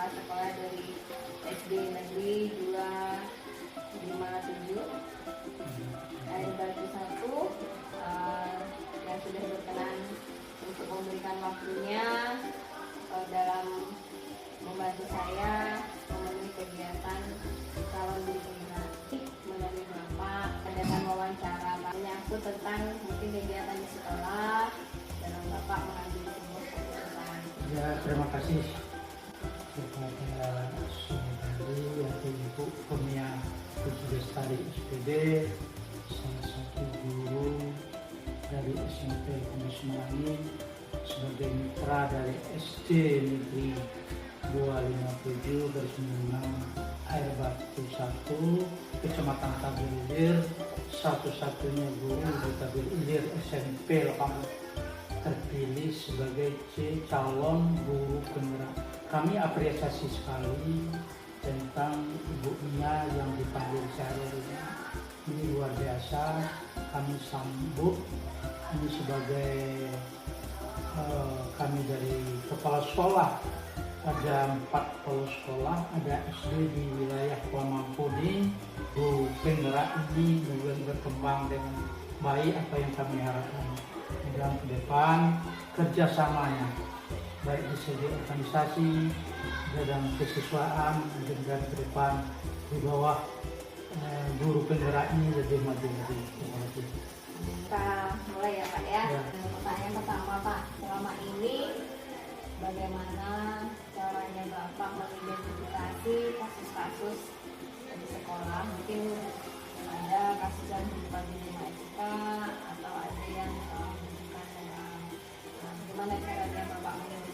kepala sekolah dari SD Negeri 257 Air Batu 1 yang sudah berkenan untuk memberikan waktunya dalam membantu saya memenuhi kegiatan calon guru penggerak melalui Bapak adakan wawancara menyangkut tentang mungkin kegiatan di sekolah dalam Bapak mengambil sebuah keputusan. Ya, terima kasih kepada saudari atau Ibu Kurnia Puji Bestari SPD, salah satu guru dari SMP Komus Melangi, sebagai mitra dari SD Negeri 257 Bersenang Air Batu 1 Kecamatan Tabir Ilir, satu-satunya guru di Tabir Ilir SMP Lapangan terpilih sebagai calon guru penggerak. Kami apresiasi sekali tentang ibunya yang dipanggil saya ini luar biasa. Kami sambut ini sebagai kami dari kepala sekolah. Ada 4 kepala sekolah, ada SD di wilayah Kuala Bu penggerak ini berkembang dengan baik apa yang kami harapkan. Dan ke depan kerjasamanya baik di segi organisasi dan kesiswaan dan ke depan di bawah guru penggerak ini lebih maju lagi. Kita mulai ya Pak ya. Pertanyaan pertama Pak, selama ini bagaimana caranya Bapak mengidentifikasi kasus-kasus di sekolah? Mungkin ada kasus yang berupa dilematika atau ada yang bagaimana caranya Bapak mengidentifikasi?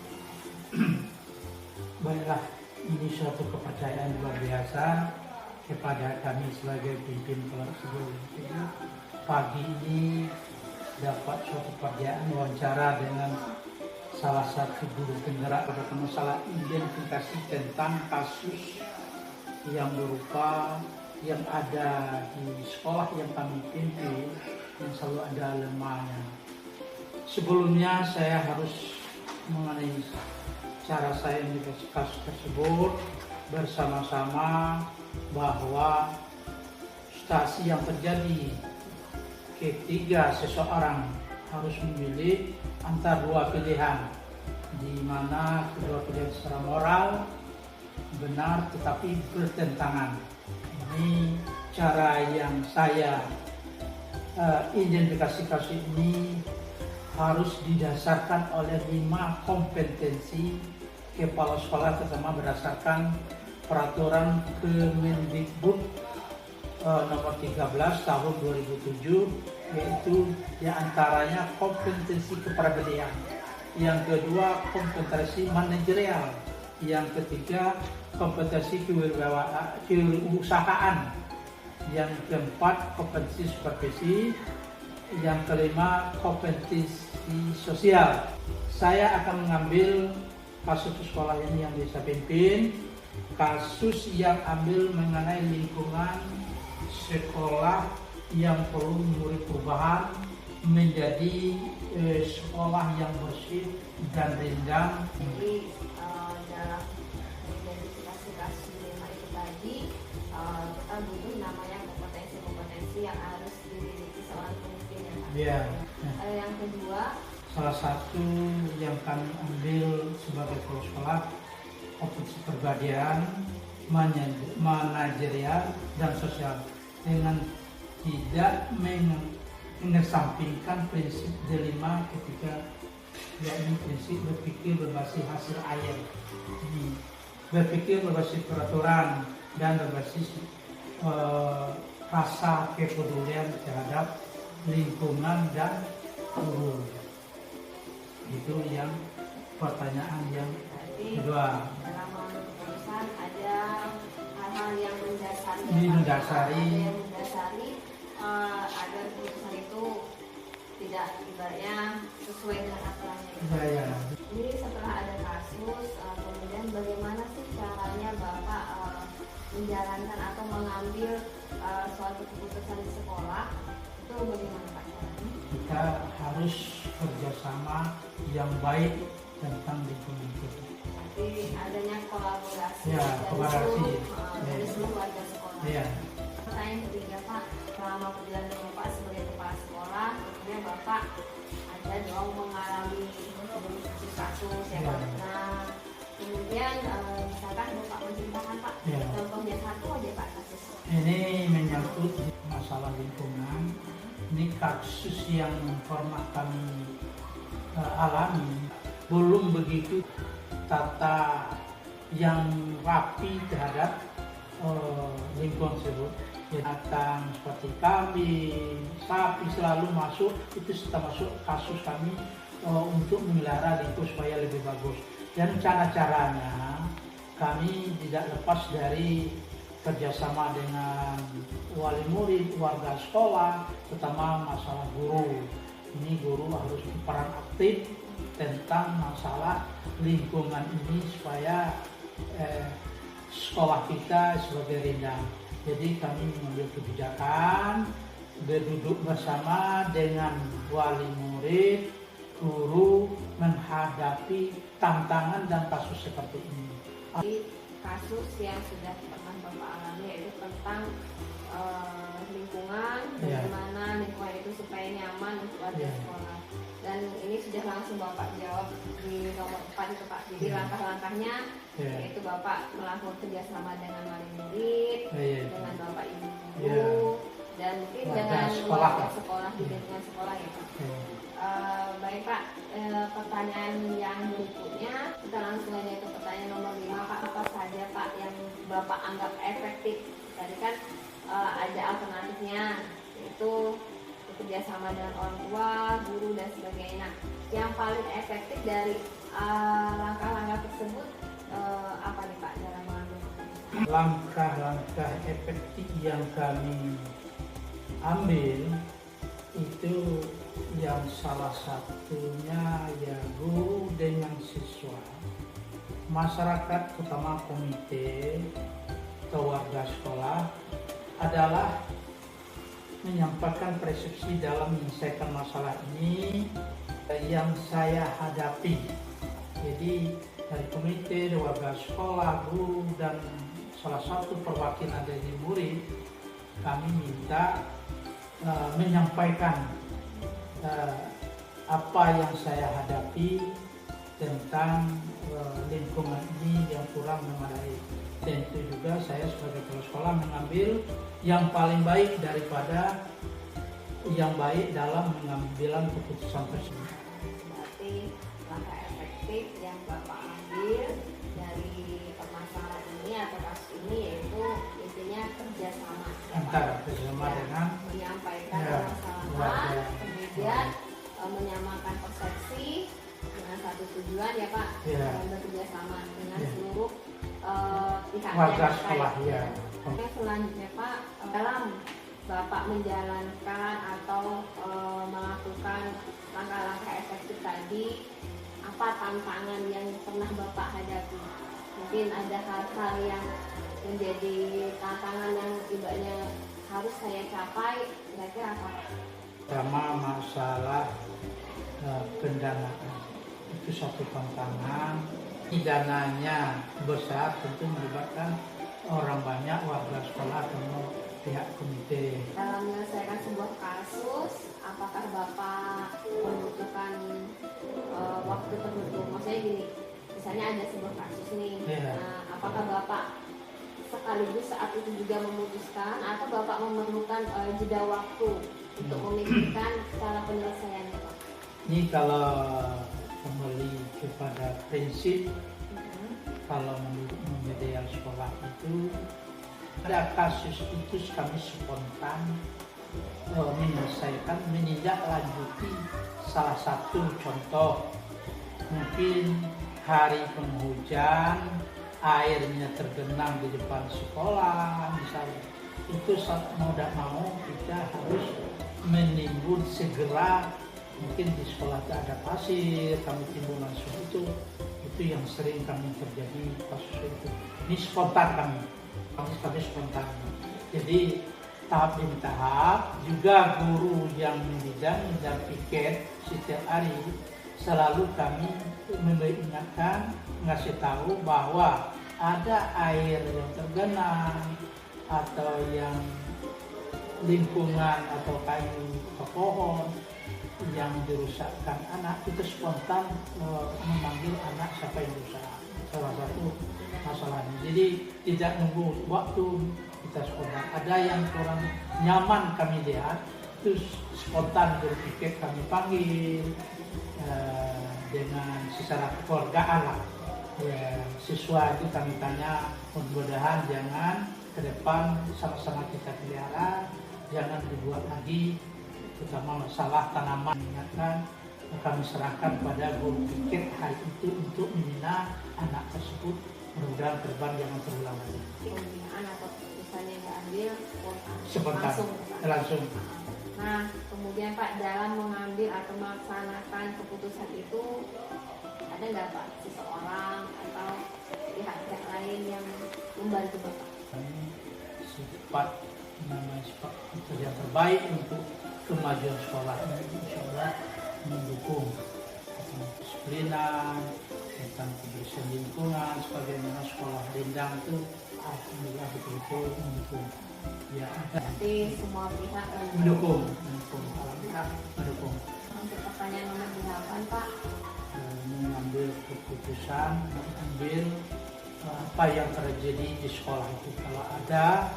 Baiklah, ini suatu kepercayaan luar biasa kepada kami sebagai pimpin kelas 10. Pagi ini dapat suatu pekerjaan wawancara dengan salah satu guru penggerak pada masalah identifikasi tentang kasus yang berupa yang ada di sekolah yang kami pimpin yang selalu ada lemahnya. Sebelumnya saya harus mengenai cara saya mendeteksi kasus tersebut bersama-sama bahwa situasi yang terjadi ketika seseorang harus memilih antara 2 pilihan, di mana kedua pilihan secara moral benar tetapi bertentangan. Ini cara yang saya identifikasi kasus ini harus didasarkan oleh 5 kompetensi kepala sekolah, terutama berdasarkan peraturan Kemendikbud nomor 13 tahun 2007, yaitu diantaranya kompetensi kepribadian, yang kedua kompetensi manajerial, yang ketiga kompetensi kewirausahaan, yang keempat kompetensi supervisi, yang kelima kompetensi sosial. Saya akan mengambil kasus sekolah ini yang bisa pimpin, kasus yang ambil mengenai lingkungan sekolah yang perlu memberi perubahan menjadi sekolah yang bersih dan rindang. Jadi dalam identifikasi kasus dilema itu tadi kita butuh namanya kompetensi yang harus dimiliki seorang pemimpin ya Pak. Ya. Yang kedua, salah satu yang kami ambil sebagai kepala sekolah kompetensi kepribadian, manajerial dan sosial, dengan tidak mengesampingkan prinsip delima ketika yakni prinsip berpikir berbasis hasil air, berpikir berbasis peraturan dan berbasis rasa kepedulian terhadap lingkungan dan guru. Itu yang pertanyaan yang kedua. Dalam mengambil keputusan ada hal-hal yang mendasari, agar keputusan itu tidak ibaratnya sesuai dengan aturannya. Ya. Ini setelah ada kasus, kemudian bagaimana sih caranya Bapak menjalankan atau mengambil suatu keputusan di sekolah, itu bagaimana Pak? Kita harus kerjasama yang baik tentang lingkungan kita. Jadi adanya kolaborasi Ya, kolaborasi. dari seluruh warga sekolah. Iya. Pertanyaan ketiga Pak, selama perjalanan Bapak sebagai kepala sekolah, tentunya Bapak ada dong mengalami kasus ya Pak. Iya. Nah, kemudian misalkan Bapak menceritakan Pak, Iya. contohnya satu aja Pak kasus. Ini menyangkut masalah lingkungan. Ini kasus yang pernah kami alami. Belum begitu tata yang rapi terhadap lingkungan tersebut. Binatang seperti kambing, sapi selalu masuk. Itu termasuk kasus kami untuk memelihara lingkungan supaya lebih bagus. Dan cara-caranya kami tidak lepas dari kerjasama dengan wali murid, warga sekolah, terutama masalah guru. Ini guru harus berperan aktif tentang masalah lingkungan ini supaya sekolah kita sebagai rindang. Jadi kami mengambil kebijakan berduduk bersama dengan wali murid, guru menghadapi tantangan dan kasus seperti ini. Kasus yang sudah pernah Bapak alami yaitu tentang lingkungan, bagaimana lingkungan itu supaya nyaman untuk warga sekolah. Dan ini sudah langsung Bapak jawab di nomor 4 itu Pak. Jadi langkah-langkahnya yaitu Bapak melakukan kerjasama dengan wali murid, dengan Bapak Ibu guru, dan mungkin dengan warga sekolah di lingkungan sekolah ya Pak. Baik Pak, pertanyaan yang berikutnya kita langsung aja ke pertanyaan nomor 5 Pak. Apa saja Pak yang Bapak anggap efektif? Tadi kan ada alternatifnya, yaitu kerjasama dengan orang tua, guru dan sebagainya. Nah, yang paling efektif dari langkah-langkah tersebut apa nih Pak dalam mengambil keputusan? Langkah-langkah efektif yang kami ambil itu yang salah satunya ya guru dengan siswa, masyarakat terutama komite atau warga sekolah adalah menyampaikan persepsi dalam menyelesaikan masalah ini yang saya hadapi. Jadi dari komite, warga sekolah, guru, dan salah satu perwakilan dari murid, kami minta menyampaikan apa yang saya hadapi tentang lingkungan ini yang kurang memadai. Tentu juga saya sebagai kepala sekolah mengambil yang paling baik daripada yang baik dalam mengambil keputusan tersebut. Berarti langkah efektif yang Bapak ambil dari permasalahan ini atau kasus ini yaitu intinya kerjasama Antara kerjasama dengan menyampaikan permasalahan, kemudian menyamakan persepsi dengan satu tujuan ya Pak, bekerja sama dengan seluruh pihak warga yang sekolah terkait. Selanjutnya Pak, dalam Bapak menjalankan atau melakukan langkah-langkah efektif tadi, apa tantangan yang pernah Bapak hadapi? Mungkin ada hal-hal yang menjadi tantangan yang ibaratnya harus saya capai, kira-kira apa? Pertama masalah pendanaan, itu satu tantangan. Dananya besar, tentu melibatkan orang banyak, warga sekolah atau pihak komite. Dalam menyelesaikan sebuah kasus, apakah Bapak membutuhkan waktu tertentu? Maksudnya gini, misalnya ada sebuah kasus nih, apakah Bapak sekaligus saat itu juga memutuskan atau Bapak memerlukan jeda waktu untuk memikirkan cara penyelesaiannya Pak? Ini kalau kembali kepada prinsip, kalau menurut media sekolah itu ada kasus itu kami spontan menyelesaikan, menindaklanjuti salah satu contoh. Mungkin hari penghujan, airnya tergenang di depan sekolah misalnya, itu mau tidak mau kita harus menimbun segera. Mungkin di sekolah ada pasir, kami timbul langsung itu yang sering kami terjadi kasus itu. Ini spontan kami spontan. Jadi tahap demi tahap, juga guru yang mendidik dan piket setiap hari selalu kami mengingatkan, ngasih tahu bahwa ada air yang tergenang atau yang lingkungan atau kayu atau pohon yang dirusakkan anak, itu spontan memanggil anak siapa yang rusak. Salah satu masalahnya. Jadi tidak nunggu waktu, kita spontan. Ada yang kurang nyaman kami lihat, itu spontan berpikir kami panggil dengan secara kekeluargaan lah. Ya, siswa itu kami tanya, mudah-mudahan jangan ke depan sama-sama kita pelihara, jangan dibuat lagi, terutama masalah tanaman. Ingatkan, kami serahkan pada guru pikir hari itu untuk membina anak tersebut, mudah-mudahan ke depan jangan terulang lagi. Pembinaan atau keputusan yang diambil Spontan, langsung. Nah, kemudian Pak, dalam mengambil atau melaksanakan keputusan itu ada nggak Pak seseorang atau pihak-pihak lain yang membantu Bapak? Kami sifat itu yang terbaik untuk kemajuan sekolah ini, insya Allah mendukung kedisiplinan, tentang kebersihan lingkungan, sebagaimana sekolah Rindang itu alhamdulillah betul-betul mendukung. Ya, Jadi semua pihak mendukung, alhamdulillah mendukung. Untuk pertanyaan nomor 8 Pak, Mengambil keputusan, mengambil apa yang terjadi di sekolah itu. Kalau ada,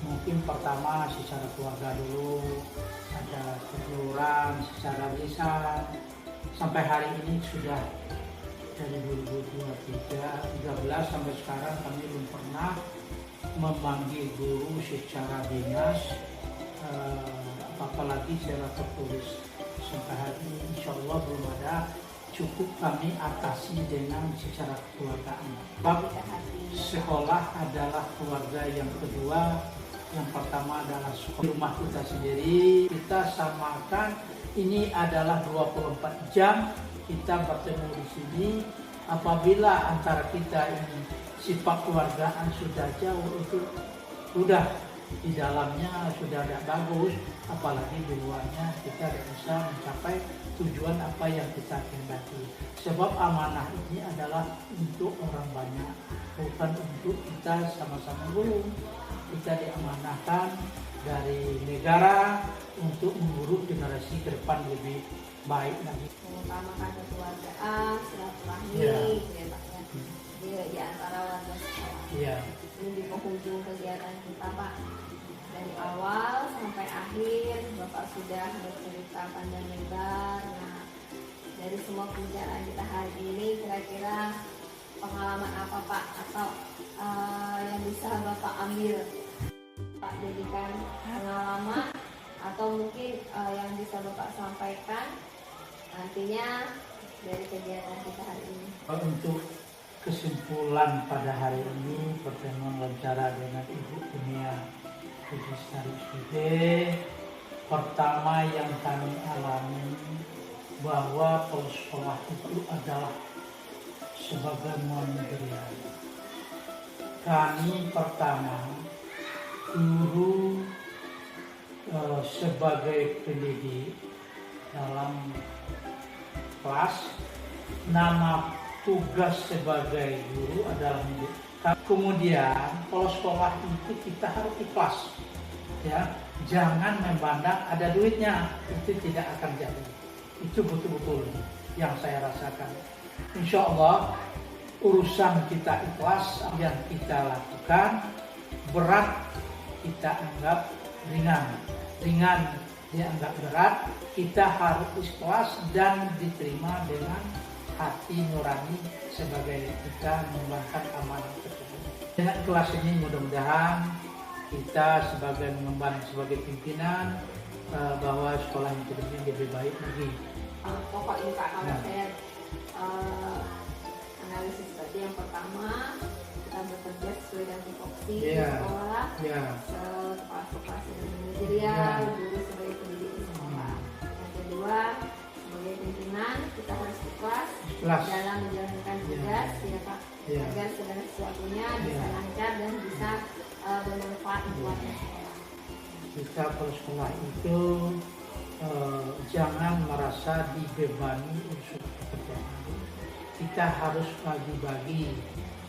mungkin pertama secara keluarga dulu, ada teguran secara lisan. Sampai hari ini sudah dari 2013 sampai sekarang kami belum pernah memanggil guru secara dinas, apalagi secara tertulis. Sampai hari ini insya Allah belum ada. Cukup kami atasi dengan secara kekeluargaan. Sebab sekolah adalah keluarga yang kedua. Yang pertama adalah sekolah rumah kita sendiri. Kita samakan, ini adalah 24 jam kita bertemu di sini. Apabila antara kita ini sifat keluargaan sudah jauh, itu sudah di dalamnya sudah tidak bagus, apalagi di luarnya kita tidak bisa mencapai tujuan apa yang kita kehendaki. Sebab amanah ini adalah untuk orang banyak, bukan untuk kita sama-sama guru. Kita diamanahkan dari negara untuk mengurus generasi ke depan lebih baik lagi. Mengutamakan kekeluargaan, silaturahmi, Ya. ya Pak ya. Di antara warga sekolah. Ya. Ini di penghujung kegiatan kita Pak. Dari awal sampai akhir Bapak sudah bercerita panjang lebar. Nah, dari semua pembicaraan kita hari ini, kira-kira pengalaman apa Pak atau yang bisa Bapak ambil Pak, jadikan pengalaman atau mungkin yang bisa Bapak sampaikan nantinya dari kegiatan kita hari ini. Untuk kesimpulan pada hari ini, pertemuan wawancara dengan Ibu Dunia Registrar SPD, pertama yang kami alami bahwa sekolah itu adalah sebagai mandirian. Kami pertama guru sebagai pendidik dalam kelas, nama tugas sebagai guru adalah mendidik. Kemudian kalau sekolah itu kita harus ikhlas, ya, jangan memandang ada duitnya, itu tidak akan jadi. Itu betul-betul yang saya rasakan. Insya Allah urusan kita ikhlas, yang kita lakukan berat kita anggap ringan, dianggap berat, kita harus ikhlas dan diterima dengan hati nurani sebagai kita mengembangkan amanah tersebut. Dengan kelas ini mudah-mudahan kita sebagai mengemban sebagai pimpinan bahwa sekolah yang kedua lebih baik lagi. Pokok ini Pak, kalau saya analisis tadi, yang pertama kita bekerja sesuai dengan tupoksi di sekolah, kepala sebagai manajerial, guru sebagai pendidik di sekolah. Yang kedua, sebagai pimpinan kita harus ikhlas dalam menjalankan tugas, ya Pak, agar segala sesuatunya bisa lancar dan bisa bermanfaat untuk warga sekolah. Kita sekolah itu jangan merasa dibebani unsur pekerjaan. kita harus bagi-bagi.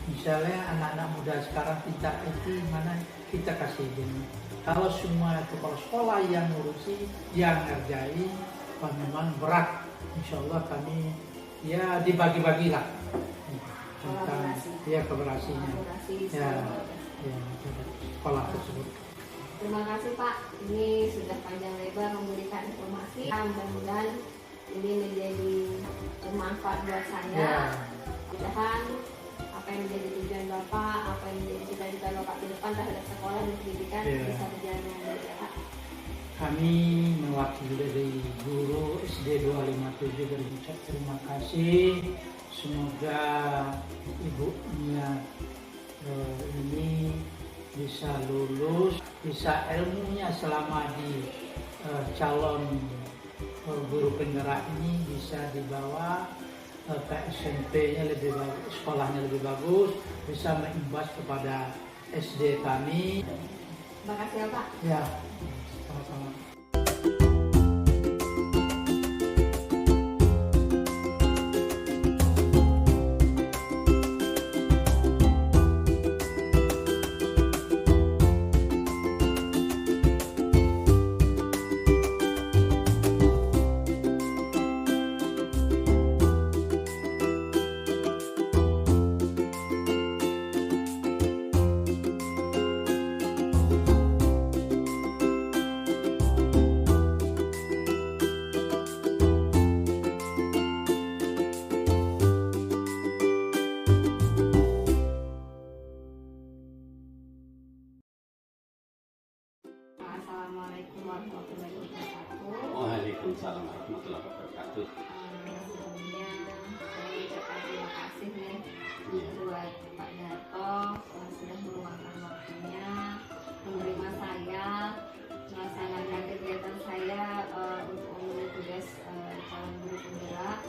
Misalnya anak-anak muda sekarang pintar IT, mana kita kasih ini. Kalau semua kepala sekolah yang ngurusi, yang ngerjain, memang berat. Insya Allah kami ya dibagi-bagilah tentang ya kolaborasinya ya sekolah tersebut. Terima kasih Pak, ini sudah panjang lebar memberikan informasi. Mudah-mudahan ini menjadi bermanfaat buat saya. Ya. Mudah-mudahan apa yang menjadi tujuan Bapak, apa yang menjadi cita-cita Bapak ke depan terhadap sekolah dan pendidikan bisa berjalan dengan baik ya Pak. Kami mewakili dari guru SD 257 berucap terima kasih. Semoga ibunya ini bisa lulus, bisa ilmunya selama di calon guru penggerak ini bisa dibawa ke SMP-nya lebih bagus, sekolahnya lebih bagus, bisa mengimbas kepada SD kami. Terima kasih ya Pak. Ya, sama-sama. Assalamualaikum warahmatullahi wabarakatuh. Waalaikumsalam warahmatullahi wabarakatuh. Sebelumnya saya ucapkan terima kasih nih Iya. buat Pak Darto yang sudah meluangkan waktunya menerima saya melaksanakan kegiatan saya untuk memenuhi tugas calon guru penggerak.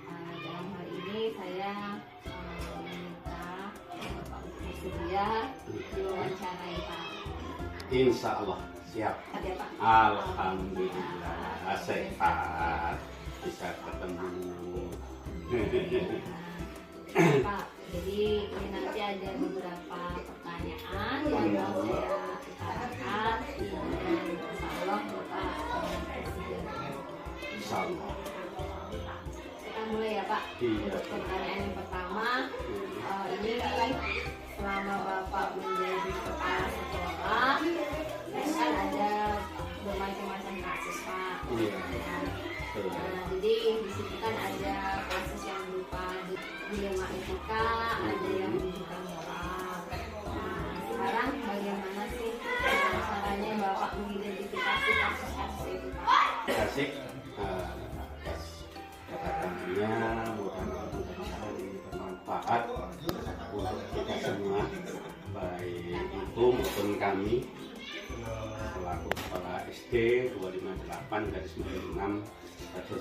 Dalam hal ini saya meminta Bapak untuk bersedia diwawancarai Pak. Insya Allah siap. Ada Pak. Alhamdulillah sehat bisa ketemu. Pak, jadi ini nanti ada beberapa pertanyaan yang mau saya utarakan dan insya Allah Bapak bersedia. Insya Allah. Kita mulai ya Pak. Iya. Untuk pertanyaan yang pertama, ini selama Bapak menjadi kepala sekolah, kan ada bermacam-macam kasus Pak. Iya. Jadi di situ kan ada kasus yang berupa dilema etika, ada yang berupa moral. Nah, sekarang bagaimana sih caranya Bapak mengidentifikasi kasus-kasus itu Pak? Asik. Atas kata-katanya mudah-mudahan bisa bermanfaat untuk kita semua, baik itu maupun kami selaku kepala SD 258/6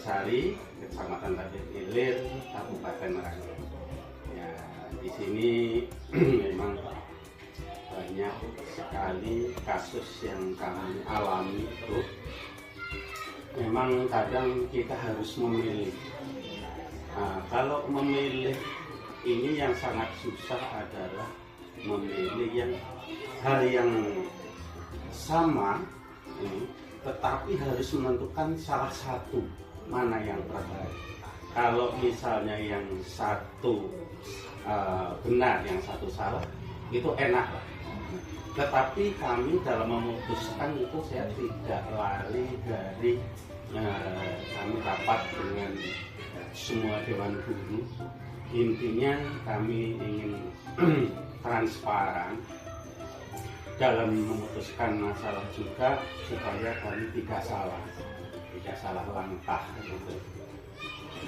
Sari, Kecamatan Tabir Ilir, Kabupaten Merangin. Ya, di sini memang banyak sekali kasus yang kami alami itu. Memang kadang kita harus memilih. Nah, kalau memilih ini yang sangat susah adalah memilih yang hal yang sama ini, tetapi harus menentukan salah satu mana yang terbaik. Kalau misalnya yang satu benar, yang satu salah, itu enak. Tetapi kami dalam memutuskan itu saya tidak lari dari kami rapat dengan semua dewan guru. Intinya kami ingin transparan dalam memutuskan masalah juga supaya kami tidak salah langkah gitu.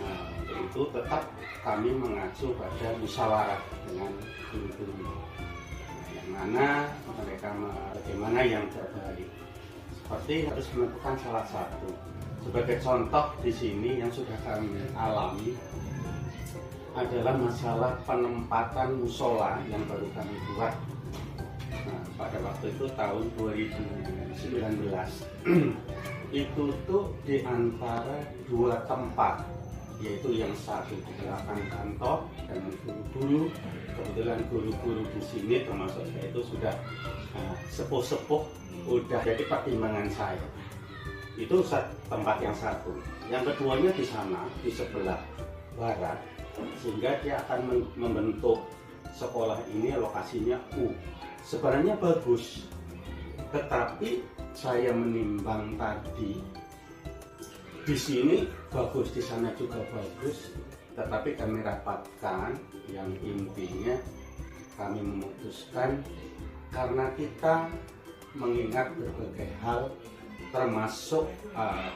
Nah, untuk itu tetap kami mengacu pada musyawarah dengan guru-guru, yang mana mereka bagaimana yang terbaik. Seperti harus menentukan salah satu. Sebagai contoh di sini yang sudah kami alami adalah masalah penempatan musola yang baru kami buat. Nah, pada waktu itu tahun 2019 itu tuh di antara dua tempat yaitu yang satu di belakang kantor dengan guru-guru. Kebetulan guru-guru di sini termasuk saya itu sudah sepuh-sepuh, udah jadi pertimbangan saya. Itu tempat yang satu. Yang keduanya di sana, di sebelah barat, sehingga dia akan membentuk sekolah ini lokasinya U. Sebenarnya bagus, tetapi saya menimbang tadi di sini bagus, di sana juga bagus, tetapi kami rapatkan yang intinya kami memutuskan karena kita mengingat berbagai hal termasuk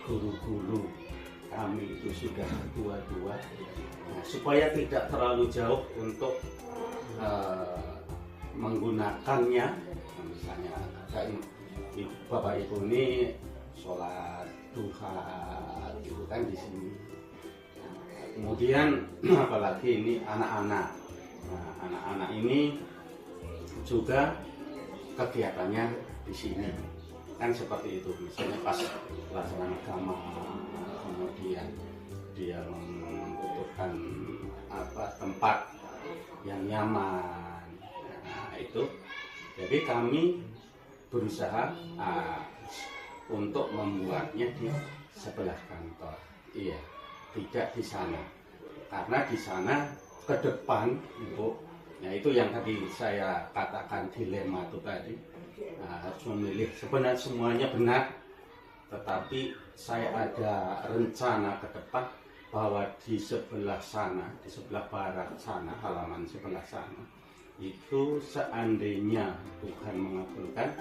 guru-guru kami itu sudah tua-tua, nah, supaya tidak terlalu jauh untuk menggunakannya. Nah, misalnya Bapak Ibu ini sholat duha gitu kan di sini. Kemudian apalagi ini anak-anak. Nah, anak-anak ini juga kegiatannya di sini. Kan seperti itu. Misalnya pas pelajaran agama, kemudian dia membutuhkan tempat yang nyaman. Nah, itu. Jadi kami berusaha untuk membuatnya di sebelah kantor. Iya, tidak di sana. Karena di sana ke depan, Ibu, ya itu yang tadi saya katakan dilema itu tadi. Harus memilih, sebenarnya semuanya benar, tetapi saya ada rencana ke depan bahwa di sebelah sana, di sebelah barat sana, halaman sebelah sana, itu seandainya Tuhan mengabulkan,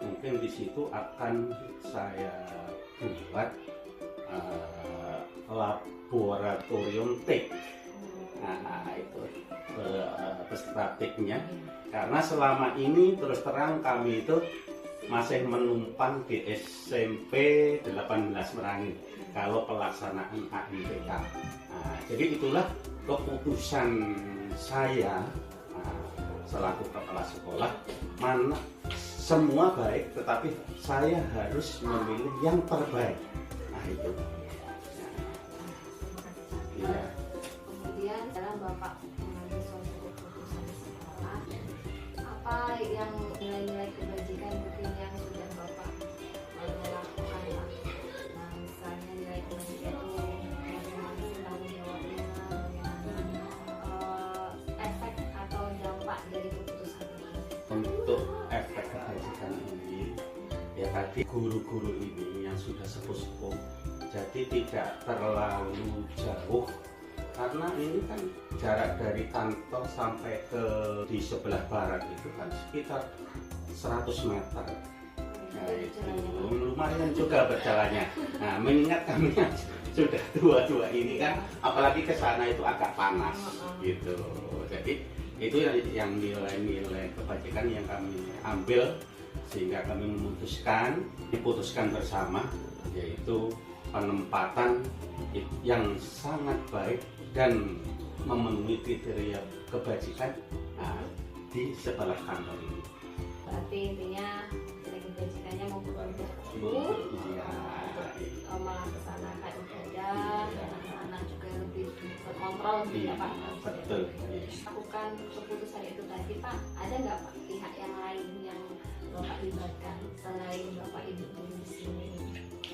mungkin di situ akan saya buat laboratorium TIK. Nah, itu peserta TIK-nya. Karena selama ini terus terang kami itu masih menumpang di SMP 18 Merangin kalau pelaksanaan AMPK. Nah, jadi itulah keputusan saya selaku kepala sekolah, mana semua baik, tetapi saya harus memilih yang terbaik. Nah, itu. Ya. Kemudian sekarang Bapak mengambil suatu keputusan di sekolah, apa yang nilai-nilai kebajikan mungkin yang sudah Bapak lakukan, Pak? Nah, misalnya nilai kebajikan itu bagaimana sih tanggung jawabnya, efek atau dampak dari keputusan ini? Untuk efek kebajikan ini, ya tadi guru-guru ini yang sudah sepuh-sepuh, jadi tidak terlalu jauh. Karena ini kan jarak dari kantor sampai ke di sebelah barat itu kan sekitar 100 meter. Nah, itu lumayan juga berjalannya. Nah, mengingat kami sudah tua-tua ini kan, apalagi ke sana itu agak panas gitu. Jadi itu yang nilai-nilai kebajikan yang kami ambil, sehingga kami diputuskan bersama, yaitu penempatan yang sangat baik dan memenuhi kriteria kebajikan di sebelah kantor ini. Berarti intinya nilai kebajikannya mau bekerja dulu, malah kesanakan ibadah, dan anak-anak juga lebih terkontrol gitu ya, Pak. Betul. Lakukan keputusan itu tadi, Pak, ada nggak Pak pihak yang lain yang Bapak libatkan selain Bapak Ibu di sini?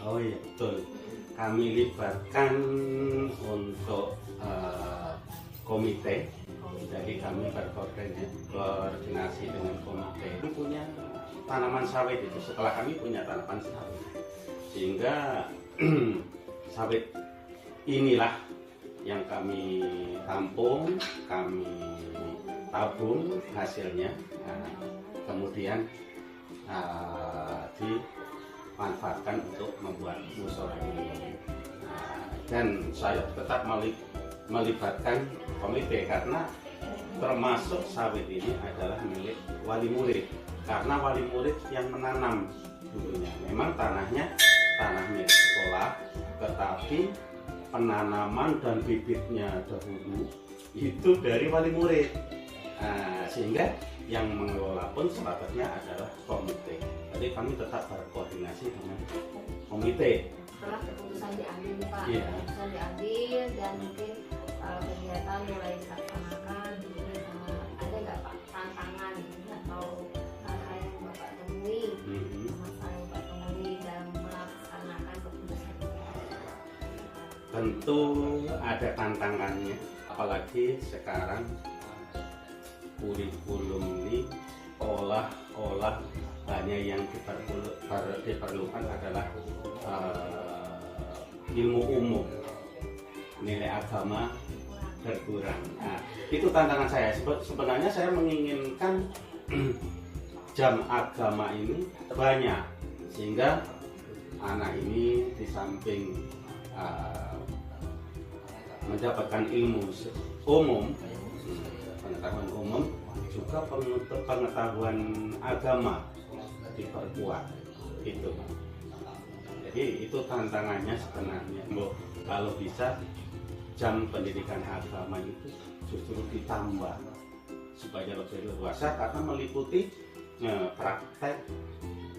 Oh iya, betul. Kami libatkan untuk komite. Jadi kami berkoordinasi dengan komite. Kami punya tanaman sawit itu. Setelah kami punya tanaman sawit, sehingga sawit inilah yang kami tampung, kami tabung hasilnya, kemudian dimanfaatkan untuk membuat musola ini. Dan saya tetap melibatkan komite karena termasuk sawit ini adalah milik wali murid, karena wali murid yang menanam dulunya. Memang tanahnya tanah milik sekolah, tetapi penanaman dan bibitnya dahulu itu dari wali murid. Sehingga yang mengelola pun sepatutnya adalah komite. Jadi kami tetap berkoordinasi dengan komite. setelah keputusan diambil nih Pak, Iya. keputusan diambil dan mungkin kegiatan mulai dilaksanakan, ada nggak Pak tantangan atau hal-hal yang Bapak temui, masalah yang Bapak temui dalam melaksanakan keputusan itu? Tentu ada tantangannya, apalagi sekarang kurikulum ini olah hanya yang diperlukan adalah ilmu umum, nilai agama berkurang. Nah, itu tantangan saya. Sebenarnya saya menginginkan jam agama ini banyak, sehingga anak ini di samping mendapatkan ilmu umum, pengetahuan umum, juga pengetahuan agama diperkuat. Itu. Jadi itu tantangannya sebenarnya. Kalau bisa jam pendidikan agama itu justru ditambah supaya lebih luas karena meliputi praktek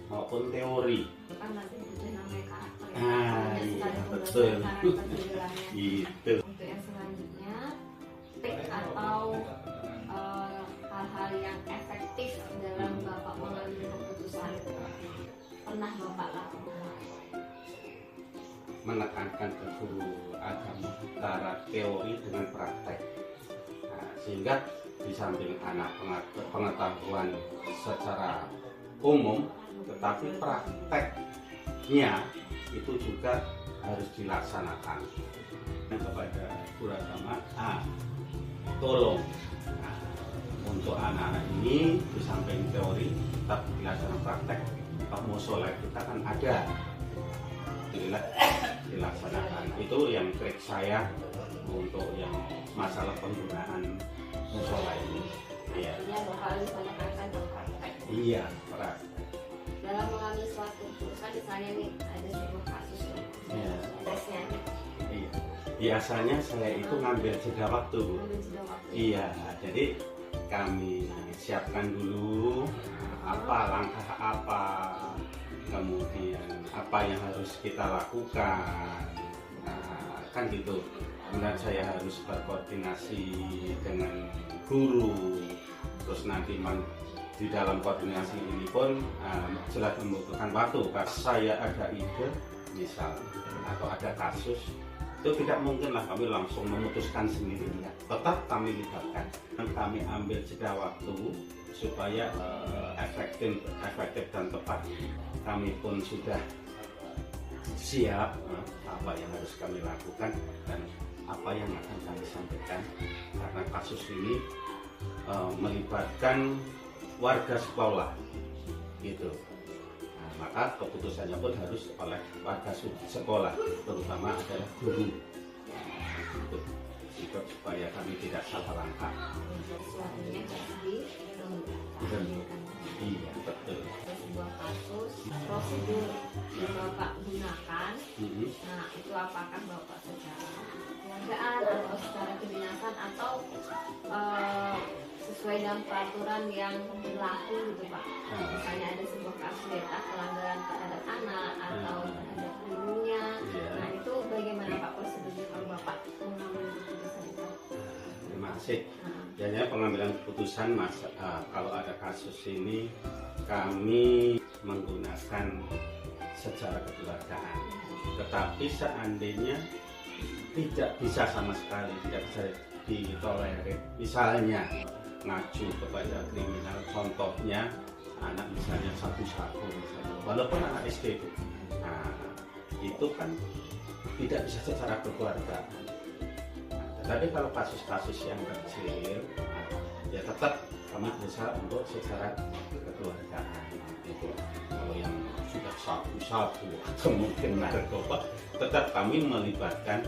maupun teori. Kan nanti butuh namanya karakter. Iya, betul. Gitu. Untuk yang selanjutnya, trik atau hal-hal yang efektif dalam Bapak mengambil keputusan pernah Bapak lakukan? Menekankan ke guru agama antara teori dengan praktek. Nah, sehingga di samping anak pengetahuan secara umum, tetapi prakteknya itu juga harus dilaksanakan. Kepada guru agama, tolong untuk anak-anak ini di samping teori tetap dilaksanakan praktek. Musola kita kan ada, dilaksanakan. Itu yang trik saya untuk yang masalah penggunaan musola ini. Iya. Artinya Bapak harus menekankan ke praktek. Iya, praktek. Dalam mengambil suatu keputusan, misalnya nih ada sebuah kasus, Iya. tesnya nih, Iya. Biasanya saya itu ngambil jeda waktu. ambil jeda waktu. Iya, jadi kami siapkan dulu apa langkah apa, kemudian apa yang harus kita lakukan. Nah, kan gitu. Kemudian saya harus berkoordinasi dengan guru. Terus nanti di dalam koordinasi ini pun jelas membutuhkan waktu. Pas saya ada ide, misal atau ada kasus, itu tidak mungkinlah kami langsung memutuskan sendiri. Tetap kami libatkan dan kami ambil jeda waktu supaya efektif dan tepat. Kami pun sudah siap apa yang harus kami lakukan dan apa yang akan kami sampaikan, karena kasus ini melibatkan warga sekolah gitu. Nah, maka keputusannya pun harus oleh warga sekolah, terutama adalah guru. Gitu. Supaya kami tidak salah langkah. Sesuatunya harus dilakukan. Iya, betul. Ada sebuah kasus, prosedur yang Bapak gunakan, nah itu apakah Bapak secara keluargaan atau secara kedinasan atau sesuai dengan peraturan yang berlaku gitu Pak. Misalnya ada sebuah kasus ya, pelanggaran terhadap anak atau terhadap gurunya. Nah itu bagaimana Pak prosedurnya kalau Bapak mengambil keputusan itu? Terima kasih. Biasanya pengambilan keputusan kalau ada kasus ini kami menggunakan secara kekeluargaan. Tetapi seandainya tidak bisa sama sekali, tidak bisa ditolerir, misalnya ngacu kepada kriminal, contohnya anak misalnya sabu-sabu misalnya, walaupun anak SD itu, nah, itu kan tidak bisa secara kekeluargaan. Nah, tetapi kalau kasus-kasus yang kecil, ya tetap kami berusaha untuk secara kekeluargaan. Gitu. Kalau yang sudah sabu-sabu atau mungkin narkoba, tetap kami melibatkan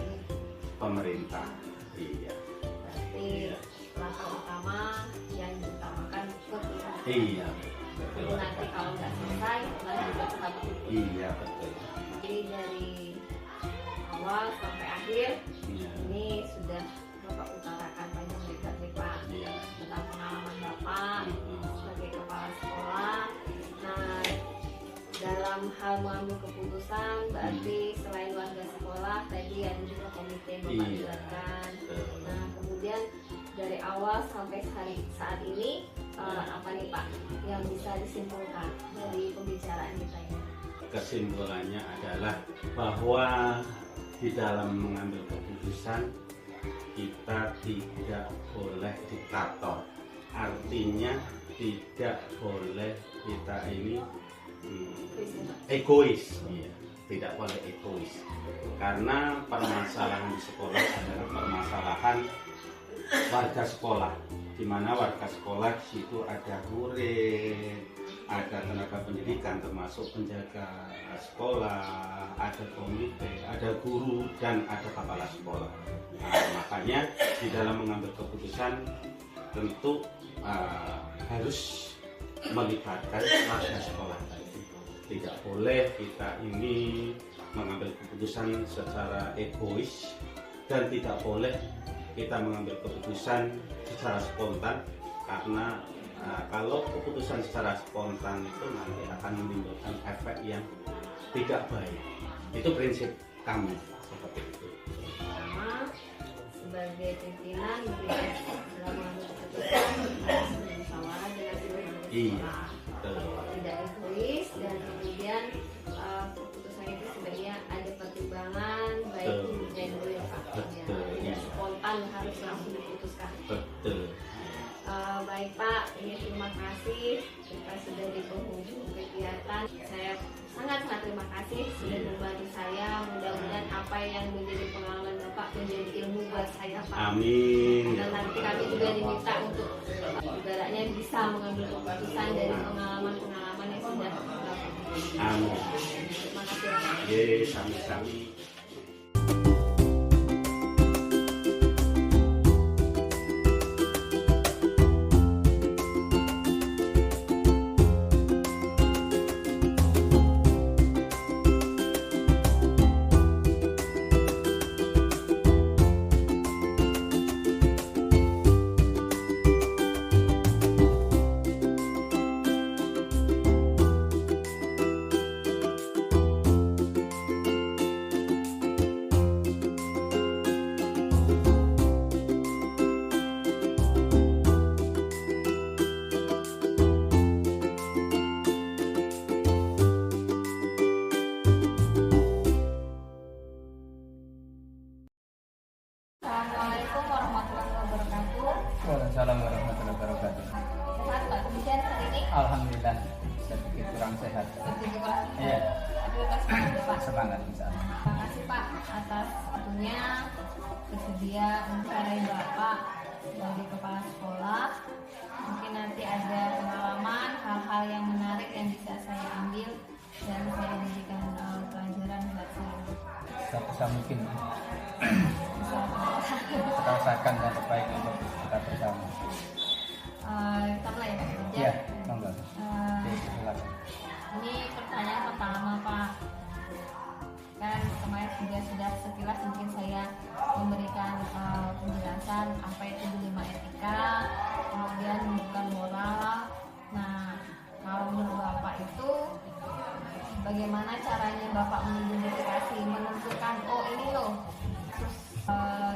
pemerintah. Iya. Berarti langkah utama yang diutamakan kekeluargaan. Iya. Jadi nanti kalau nggak selesai, lanjut ke tahap berikutnya. Iya betul. Jadi dari awal sampai akhir Iya. ini sudah Bapak utarakan banyak lebar nih Pak Iya. tentang pengalaman Bapak sebagai kepala sekolah. Nah, dalam dalam hal mengambil keputusan berarti selain warga sekolah tadi ada juga komite Bapak buatkan. Nah kemudian dari awal sampai saat ini apa nih Pak yang bisa disimpulkan dari pembicaraan kita ini? Kesimpulannya adalah bahwa di dalam mengambil keputusan kita tidak boleh diktator, artinya tidak boleh kita ini egois, ya, tidak boleh egois, karena permasalahan di sekolah adalah permasalahan warga sekolah, di mana warga sekolah di situ ada murid, ada tenaga pendidikan termasuk penjaga sekolah, ada komite, ada guru, dan ada kepala sekolah. Nah, makanya di dalam mengambil keputusan tentu harus melibatkan warga sekolah tadi. Tidak boleh kita ini mengambil keputusan secara egois, dan tidak boleh kita mengambil keputusan secara spontan, karena kalau keputusan secara spontan itu nanti akan menimbulkan efek yang tidak baik. Itu prinsip kami seperti itu. Pertama, sebagai pimpinan dalam mengambil keputusan harus bermusyawarah dengan seluruh sekolah. Tidak egois, dan kemudian keputusan itu sebenarnya ada pertimbangan baik buruk dan baik Pak. Tidak spontan harus langsung diputuskan. Betul. Baik Pak, ini terima kasih kita sudah di penghujung kegiatan. Saya sangat terima kasih sudah membantu saya. Mudah-mudahan apa yang menjadi pengalaman Bapak menjadi ilmu buat saya Pak. Amin. Dan nanti kami juga diminta untuk ibaratnya bisa mengambil keputusan dari pengalaman-pengalaman yang sudah dilakukan. Amin. Terima kasih Bapak. Ye, sami-sami. Assalamualaikum warahmatullahi wabarakatuh. Waalaikumsalam warahmatullahi wabarakatuh. Sehat Pak kemudian hari ini? Alhamdulillah sedikit kurang sehat. Iya. Aktivitas Pak. Semangat insyaallah. Terima kasih Pak atas waktunya bersedia mencari Bapak sebagai kepala sekolah. Mungkin nanti ada pengalaman hal-hal yang menarik yang bisa saya ambil dan saya jadikan pelajaran buat saya. Sebisa mungkin Bisa kita usahakan yang terbaik untuk kita bersama. Karena ya Pak kerja. Iya, monggo. Eh, Silakan. Ini pertanyaan pertama Pak. Kan kemarin juga sudah sekilas mungkin saya memberikan penjelasan apa itu dilema etika, kemudian bukan moral. Nah, kalau menurut Bapak itu bagaimana caranya Bapak mengidentifikasi, menentukan oh ini loh kasus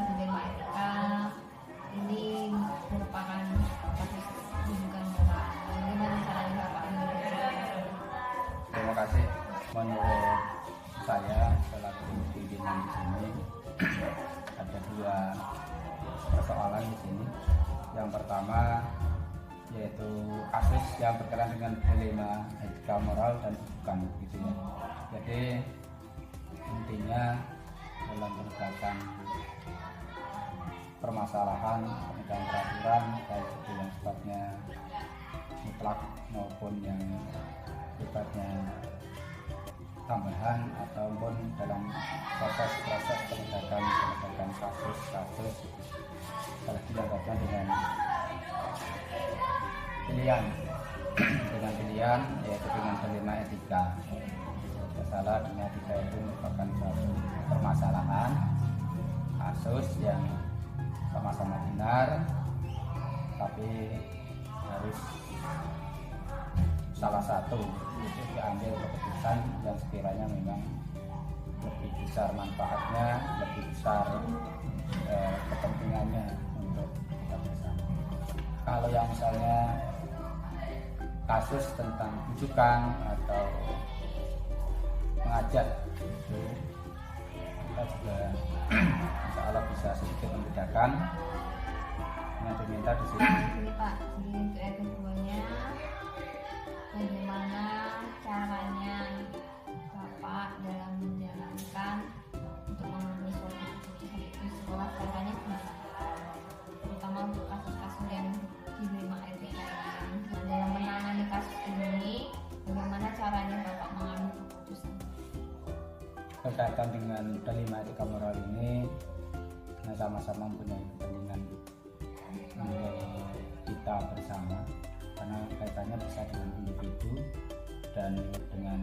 dilema etika, ini merupakan kasus bukan moral. Bagaimana caranya Bapak mengidentifikasi? Terima kasih. Menurut saya selaku pimpinan di sini ada dua persoalan di sini. Yang pertama yaitu kasus yang berkaitan dengan dilema etika moral dan bukan gitu ya. Jadi intinya dalam penegakan permasalahan penegakan peraturan baik itu yang sifatnya mutlak maupun yang sifatnya tambahan ataupun dalam proses penegakan kasus apalagi yang berkaitan dengan pilihan yaitu dengan dilema etika. Salah dengan etika itu merupakan suatu permasalahan kasus yang sama-sama benar tapi harus salah satu itu diambil keputusan keputusan yang sekiranya memang lebih besar manfaatnya, lebih besar kepentingannya untuk kita bersama. Kalau yang misalnya kasus tentang rujukan atau mengajak itu kita juga insya Allah bisa sedikit membedakan. Yang diminta di sini. Ini Pak, jadi untuk yang keduanya, bagaimana caranya Bapak dalam menjalankan untuk mengambil suatu keputusan itu di sekolah caranya gimana? Terutama untuk kasus-kasus yang diterima RPK. Nah, dalam menangani kasus ini, bagaimana caranya Bapak mengambil keputusan? Berkaitan dengan kelima etika moral ini, sama-sama mempunyai kepentingan kita bersama, karena kaitannya bisa dengan individu dan dengan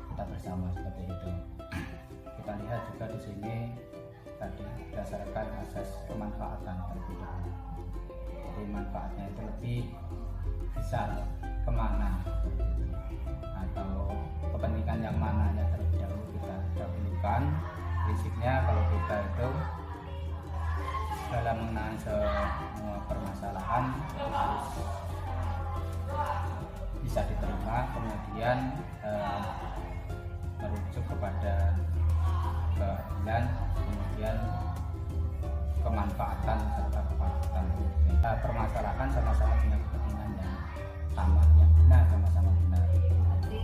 kita bersama seperti itu. Kita lihat juga di sini tadi berdasarkan asas pemanfaatan terlebih dahulu. Jadi manfaatnya itu lebih besar kemana atau kepentingan yang mananya terlebih dahulu kita dahulukan. Prinsipnya kalau kita itu dalam mengenai semua permasalahan itu harus bisa diterima, kemudian merujuk kepada keadilan, kemudian kemanfaatan serta kepatutan. Permasalahan sama-sama punya kepentingan yang sama, yang benar, sama-sama benar. Berarti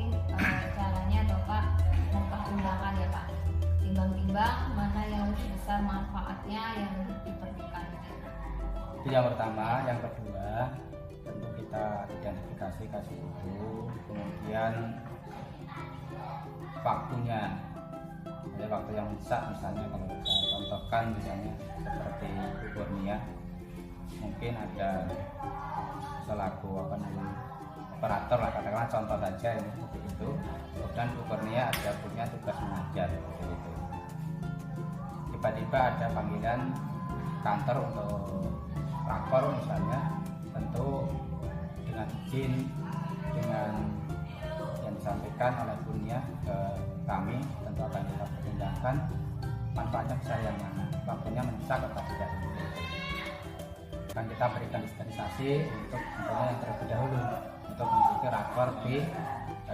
caranya Bapak mempertimbangkan ya Pak, timbang-timbang mana yang lebih besar manfaatnya yang diperlukan. Itu yang pertama. Yang kedua, tentu kita identifikasi kasus itu, kemudian waktunya. Ada waktu yang bisa, misalnya kalau saya contohkan misalnya seperti Bu Kurnia, mungkin ada selaku operator lah, katakanlah contoh saja ini seperti itu. Kemudian Bu Kurnia ada punya tugas mengajar seperti itu. Tiba-tiba ada panggilan kantor untuk rakor misalnya, tentu dengan izin, dengan yang disampaikan oleh Kurnia ke kami, tentu akan kita pertimbangkan manfaatnya besar yang mana, waktunya mendesak atau tidak. Akan kita berikan dispensasi untuk yang terlebih dahulu untuk mengikuti rakor di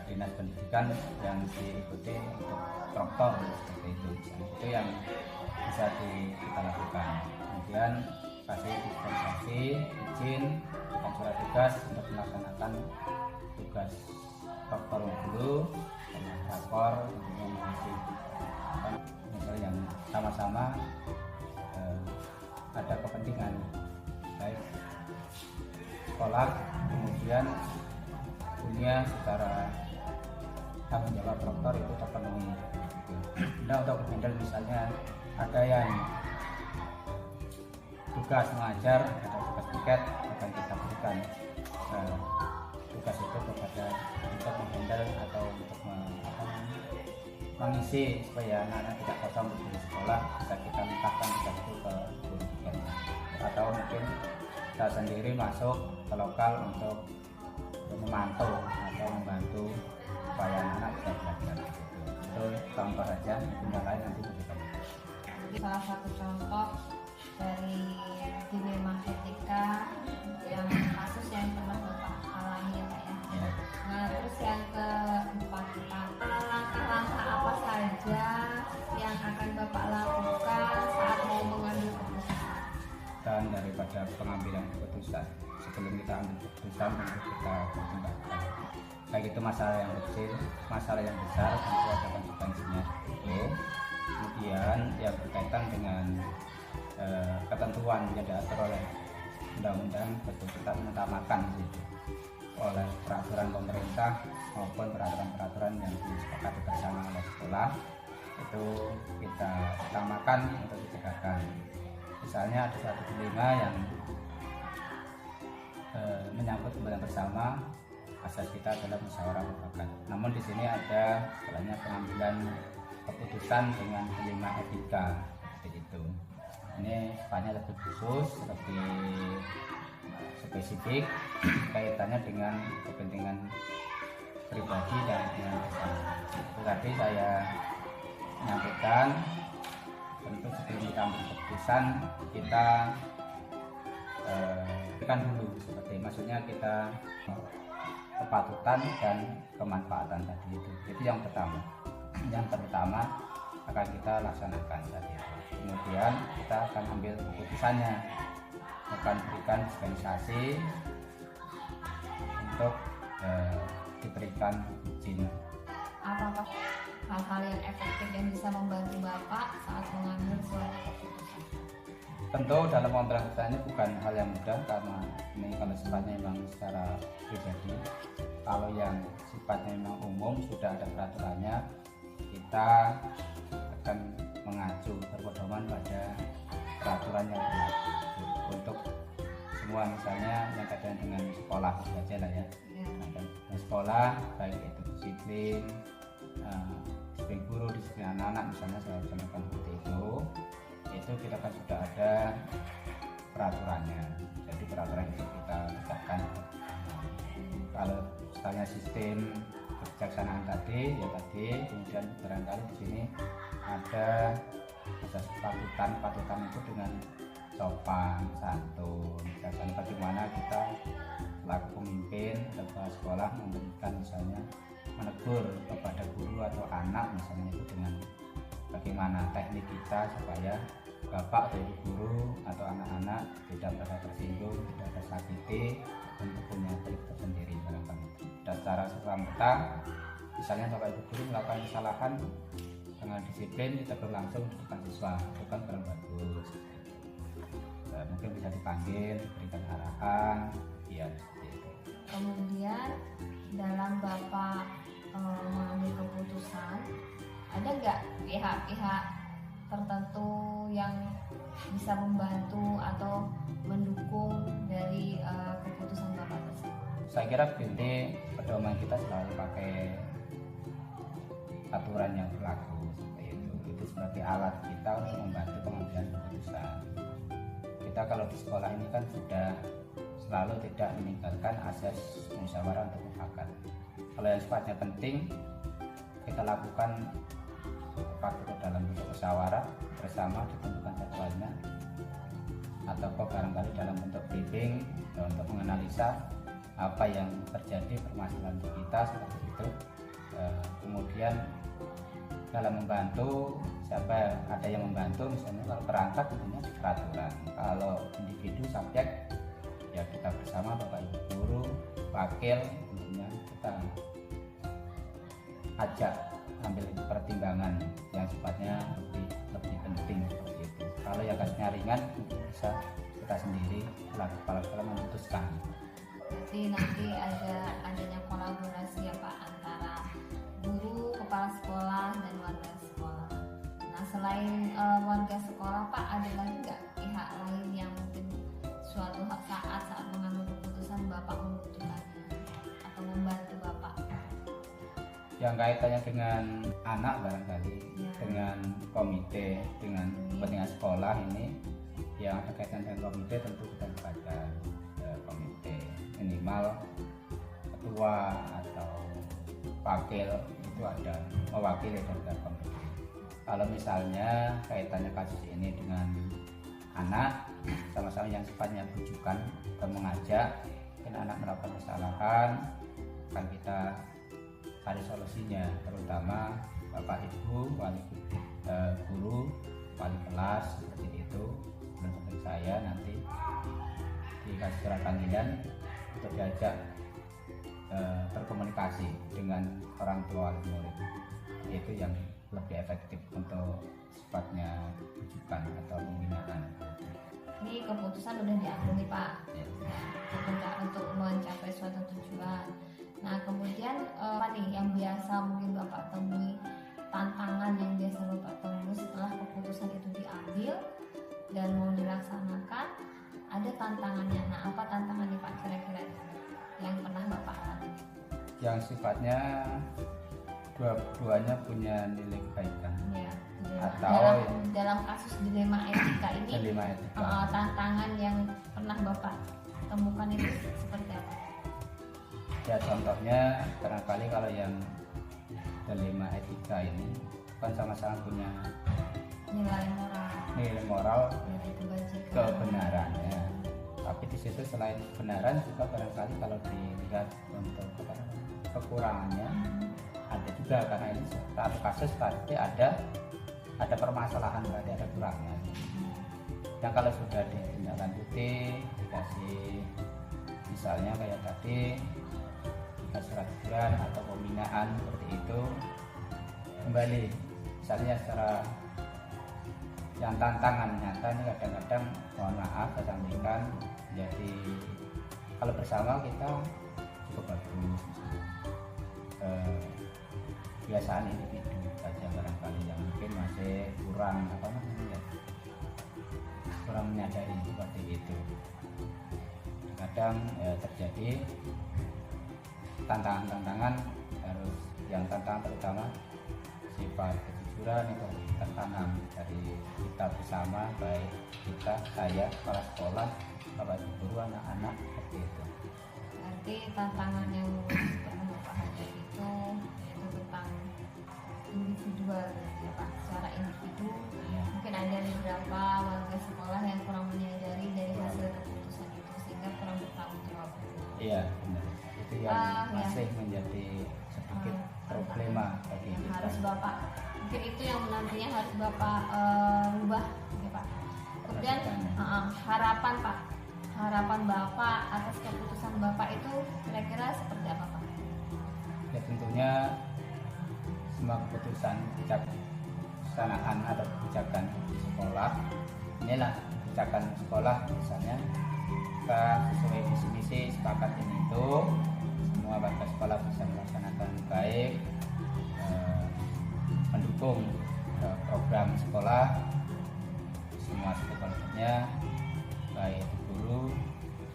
dinas pendidikan yang diikuti untuk proktor seperti itu. Itu yang bisa kita lakukan. Kemudian kasih dispensasi, izin, dan surat tugas untuk melaksanakan tugas proktor dulu, rakor, kemudian mengisi misalnya yang sama-sama ada kepentingan baik sekolah, kemudian dunia secara tanggung jawab proktor itu terpenuhi. Nah, untuk handle misalnya ada yang tugas mengajar atau tugas tiket, akan kita berikan tugas itu kepada untuk menghandle atau untuk mengisi supaya anak-anak tidak kosong di sekolah, bisa kita mintakan tugas itu ke guru tiket. Atau mungkin kita sendiri masuk ke lokal untuk memantau atau membantu supaya anak bisa belajar. Itu contoh saja, yang lain nanti kita lihat. Salah satu contoh dari dilema etika yang kasus yang pernah Bapak alami ya Pak ya. Nah terus yang keempat Pak, langkah-langkah apa saja yang akan Bapak lakukan saat mau mengambil keputusan? Dan daripada pengambilan keputusan, sebelum kita ambil keputusan tentu kita pertimbangkan baik itu masalah yang kecil, masalah yang besar, tentu ada konsekuensinya itu. Kemudian yang berkaitan dengan ketentuan yang diatur oleh undang-undang, tentu kita mengutamakan gitu, oleh peraturan pemerintah maupun peraturan-peraturan yang disepakati bersama oleh sekolah, itu kita utamakan untuk ditegakkan. Misalnya ada suatu dilema yang menyangkut kepentingan bersama, asas kita adalah musyawarah mufakat. Namun di sini ada istilahnya pengambilan keputusan dengan dilema etika seperti itu. Ini sifatnya lebih khusus, lebih spesifik kaitannya dengan kepentingan pribadi dan dengan bersama. Tadi saya menyampaikan, tentu sebelum kita ambil keputusan kita tekan dulu, seperti maksudnya kita kepatutan dan kemanfaatan tadi itu. Itu yang pertama. Yang pertama akan kita laksanakan tadi itu. Kemudian kita akan ambil keputusannya, akan berikan dispensasi untuk diberikan izin. Apakah hal-hal yang efektif yang bisa membantu Bapak saat mengambil suatu keputusan? Tentu dalam kontrak ini bukan hal yang mudah, karena ini kalau sifatnya memang secara pribadi. Kalau yang sifatnya memang umum sudah ada peraturannya, kita akan mengacu berpedoman pada peraturan yang berlaku untuk semua, misalnya yang kaitan dengan sekolah saja lah ya. Dan sekolah baik itu disiplin, disiplin guru, disiplin anak-anak misalnya, saya contohkan seperti itu kita kan sudah ada peraturannya. Jadi peraturan itu kita tegakkan. Kalau misalnya sistem kebijaksanaan tadi, kemudian barangkali di sini ada patutan itu dengan sopan, santun, biasanya bagaimana kita selaku pemimpin atau kepala sekolah memberikan misalnya menegur kepada guru atau anak misalnya itu dengan bagaimana teknik kita supaya bapak atau ibu guru atau anak-anak tidak merasa tersinggung, tidak tersakiti, untuk punya trik tersendiri barangkali itu. Dan secara serta-merta misalnya bapak ibu guru melakukan kesalahan dengan disiplin, kita berlangsung di depan siswa, itu kan kurang bagus. Mungkin bisa dipanggil, berikan arahan, ya seperti itu. Kemudian dalam Bapak mengambil keputusan, ada nggak pihak-pihak tertentu yang bisa membantu atau mendukung dari keputusan Bapak tersebut? Saya kira begini, pedoman kita selalu pakai aturan yang berlaku seperti itu sebagai alat kita untuk membantu pengambilan keputusan. Kita kalau di sekolah ini kan sudah selalu tidak meninggalkan asas musyawarah untuk mufakat. Kalau yang sifatnya penting kita lakukan apakah dalam bentuk musyawarah bersama ditentukan jadwalnya, atau barangkali dalam bentuk briefing untuk menganalisa apa yang terjadi permasalahan kita seperti itu. Kemudian dalam membantu, siapa ada yang membantu, misalnya kalau perangkat tentunya peraturan, kalau individu subjek ya kita bersama bapak ibu guru, wakil, tentunya kita ajak ambil pertimbangan yang sifatnya lebih penting seperti itu. Kalau yang kasusnya ringan bisa kita sendiri selaku kepala sekolah memutuskan. Jadi nanti adanya kolaborasi ya Pak antara guru, kepala sekolah dan warga sekolah. Nah selain warga sekolah Pak, ada lagi nggak pihak lain yang mungkin suatu saat mengambil keputusan Bapak membutuhkannya atau membantu Bapak? Yang kaitannya dengan anak barangkali Ya. dengan komite, dengan kepentingan sekolah ini yang ada kaitan dengan komite, tentu kita libatkan komite, minimal ketua atau wakil itu ada mewakili dari komite. Kalau misalnya kaitannya kasus ini dengan anak, sama-sama yang sifatnya rujukan dan mengajak anak melakukan kesalahan, akan kita cari solusinya, terutama bapak ibu, wali guru, wali kelas seperti itu. Menurut saya nanti dikasih surat panggilan untuk diajak berkomunikasi dengan orang tua murid, itu yang lebih efektif untuk sifatnya rujukan atau pembinaan. Ini keputusan udah diambil nih Pak, Ya. untuk mencapai suatu tujuan. Nah kemudian apa nih yang biasa mungkin Bapak temui, tantangan yang biasa Bapak temui setelah keputusan itu diambil dan mau dilaksanakan, ada tantangannya. Nah apa tantangannya Pak kira-kira yang pernah Bapak alami? Yang sifatnya dua-duanya punya nilai kebaikan. Ya, Atau dalam kasus dilema etika ini, dilema etika. tantangan yang pernah Bapak temukan itu seperti apa? Ya contohnya barangkali kalau yang dilema etika ini kan sama-sama punya nilai moral moral yaitu kebajikan. kebenarannya. Tapi di situ selain kebenaran juga barangkali kalau dilihat untuk kekurangannya ada juga, karena ini satu kasus pasti ada permasalahan, berarti ada kurangnya. Yang kalau sudah ditindaklanjuti, dikasih misalnya kayak tadi dikasih surat teguran atau pembinaan seperti itu, kembali misalnya secara yang tantangan nyata ini kadang-kadang mohon maaf saya sampaikan, jadi kalau bersama kita cukup bagus. Kebiasaan individu saja barangkali yang mungkin masih kurang kurang menyadari seperti itu. Kadang terjadi tantangan harus yang tantangan terutama sifat kejujuran itu tertanam dari kita bersama, baik kita, saya, kepala sekolah, bapak ibu guru, anak-anak seperti itu. Berarti tantangan yang Bapak hadapi itu yaitu tentang individual ya Pak, secara individu. Ya. Mungkin ada beberapa warga sekolah yang kurang menyadari dari hasil keputusan itu sehingga kurang bertanggung jawab. Iya benar, itu yang masih menjadi sedikit problema bagi yang kita. harus Bapak, mungkin itu yang nantinya harus Bapak rubah ya Pak. Kemudian harapan Pak, harapan Bapak atas keputusan Bapak itu kira-kira seperti apa Pak? Ya tentunya semua keputusan kebijaksanaan atau kebijakan di sekolah, inilah kebijakan sekolah misalnya kita sesuai visi misi sepakat ini itu semua warga sekolah bisa melaksanakan baik, mendukung program sekolah, semua stakeholdernya baik itu guru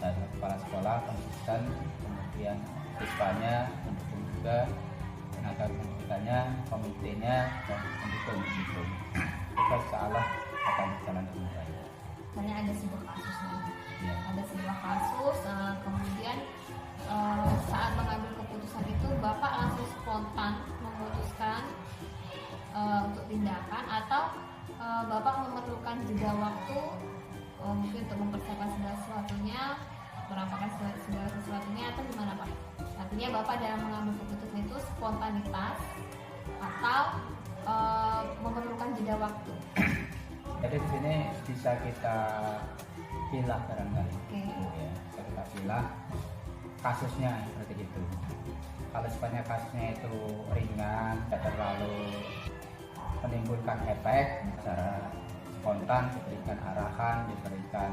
dan kepala sekolah konsisten, kemudian siswanya mendukung juga, tenaga pendidikannya, komitenya dan mendukung itu. Kita insya Allah akan berjalan dengan baik. Hanya ada sebuah kasus nih. Ya. Ada sebuah kasus, kemudian saat mengambil keputusan itu Bapak langsung spontan memutuskan untuk tindakan atau Bapak memerlukan jeda waktu mungkin untuk mempersiapkan segala sesuatunya, merampungkan segala sesuatunya, atau gimana Pak? Artinya Bapak dalam mengambil keputusan itu spontanitas atau memerlukan jeda waktu? Jadi di sini bisa kita pilah barangkali. Oke. Ya, bisa kita pilah kasusnya seperti itu. Kalau sifatnya kasusnya itu ringan, tidak terlalu menimbulkan efek, secara spontan diberikan arahan, diberikan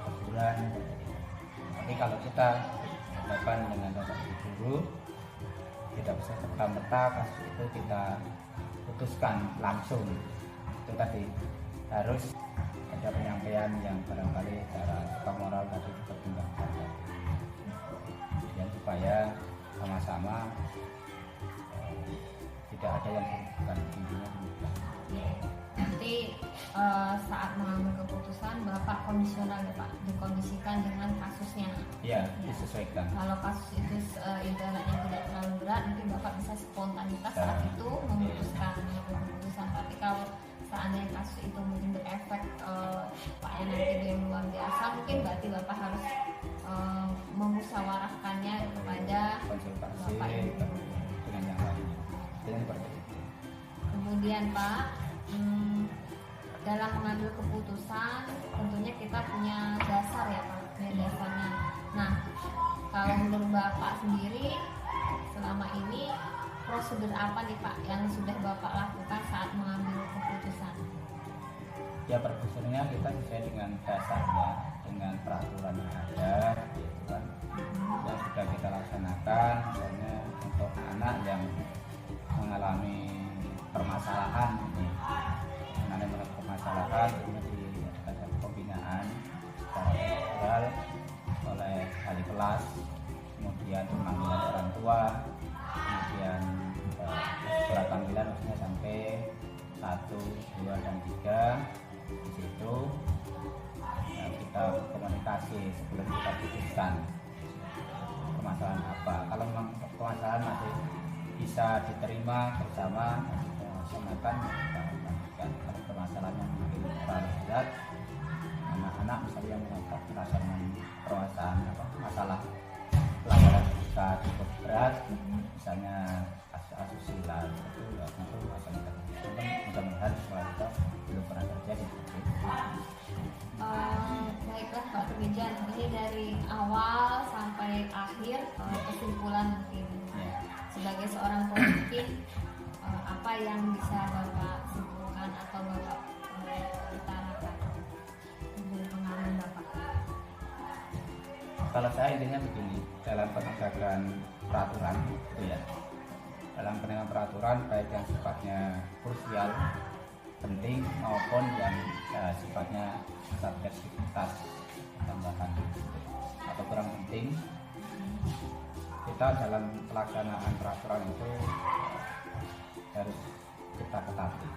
teguran. Tapi kalau kita berhadapan dengan bapak ibu guru, tidak bisa serta-merta kasus itu kita putuskan langsung. Itu tadi harus ada penyampaian yang barangkali secara sikap moral tadi dipertimbangkan, dan supaya sama-sama tidak ada yang merugikan, intinya demikian. Nanti saat mengambil keputusan Bapak kondisional ya Pak, dikondisikan dengan kasusnya. Iya, disesuaikan. Kalau kasus itu ibaratnya tidak terlalu berat, mungkin Bapak bisa spontanitas saat itu memutuskan keputusan. Tapi kalau seandainya kasus itu mungkin berefek Pak yang nanti dia luar biasa, mungkin berarti Bapak harus memusyawarahkannya kepada Konsultasi Bapak Ibu. dengan yang lainnya. Jadi seperti itu. Kemudian Pak, dalam mengambil keputusan tentunya kita punya dasar ya Pak, punya dasarnya. Nah, kalau menurut Bapak sendiri selama ini prosedur apa nih Pak yang sudah Bapak lakukan saat mengambil keputusan? Ya prosedurnya kita sesuai dengan dasarnya, dengan peraturan yang ada, gitu kan, yang sudah kita laksanakan. Misalnya untuk anak yang mengalami permasalahan ini, mengalami permasalahan, kemudian diadakan pembinaan secara individual oleh wali kelas, kemudian pemanggilan orang tua, kemudian surat panggilan maksudnya sampai 1, 2, dan 3. Di situ kita komunikasi sebelum kita putuskan permasalahan apa. Kalau memang permasalahan masih bisa diterima bersama, samakan kita lanjutkan. Kalau permasalahan yang mungkin terlalu berat, anak-anak misalnya yang merasakan permasalahan masalah pelanggaran kita cukup berat, misalnya asusila itu ya tentu akan kita mudah-mudahan semua kita belum pernah terjadi. Baiklah Pak Turmijan, ini dari awal sampai akhir kesimpulan mungkin sebagai seorang pemimpin, apa yang bisa Bapak simpulkan atau Bapak utarakan dari pengalaman Bapak? Kalau saya intinya begini, dalam penegakan peraturan itu ya, dalam penegakan peraturan baik yang sifatnya krusial, penting maupun yang sifatnya subjektivitas tambahan atau kurang penting, kita dalam pelaksanaan peraturan itu harus kita ketaati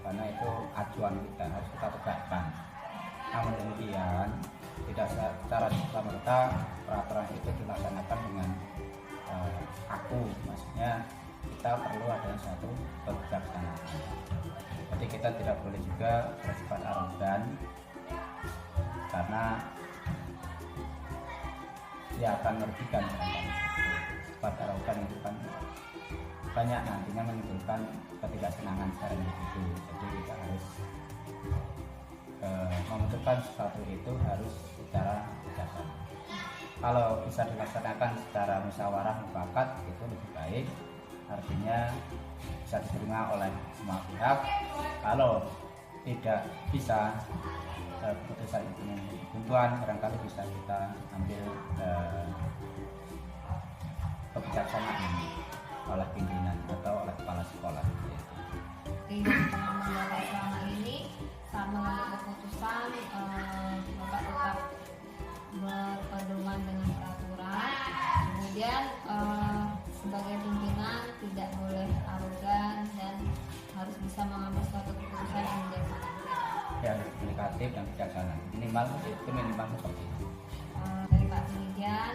karena itu acuan kita, harus kita tegakkan. Namun demikian tidak secara serta-merta peraturan itu dilaksanakan dengan kaku, maksudnya kita perlu ada satu kebijaksanaan. Jadi kita tidak boleh juga bersifat arogan karena dia akan merugikan orang. Sifat arogan itu kan banyak nantinya menimbulkan ketidaksenangan secara individu. Jadi kita harus memutuskan sesuatu itu harus secara bijaksana. Kalau bisa dilaksanakan secara musyawarah mufakat itu lebih baik, artinya bisa diterima oleh semua pihak. Kalau tidak bisa keputusan itu buntuan, barangkali bisa kita ambil kebijaksanaan oleh pimpinan atau oleh kepala sekolah. Di pengalaman Bapak selama ini saat mengambil keputusan, Bapak tetap berpedoman dengan peraturan, kemudian sebagai pimpinan tidak boleh arogan dan harus bisa mengambil suatu keputusan yang bijaksana. Ya, komunikatif dan bijaksana, minimal itu minimal seperti itu. Dari Pak Turmijan,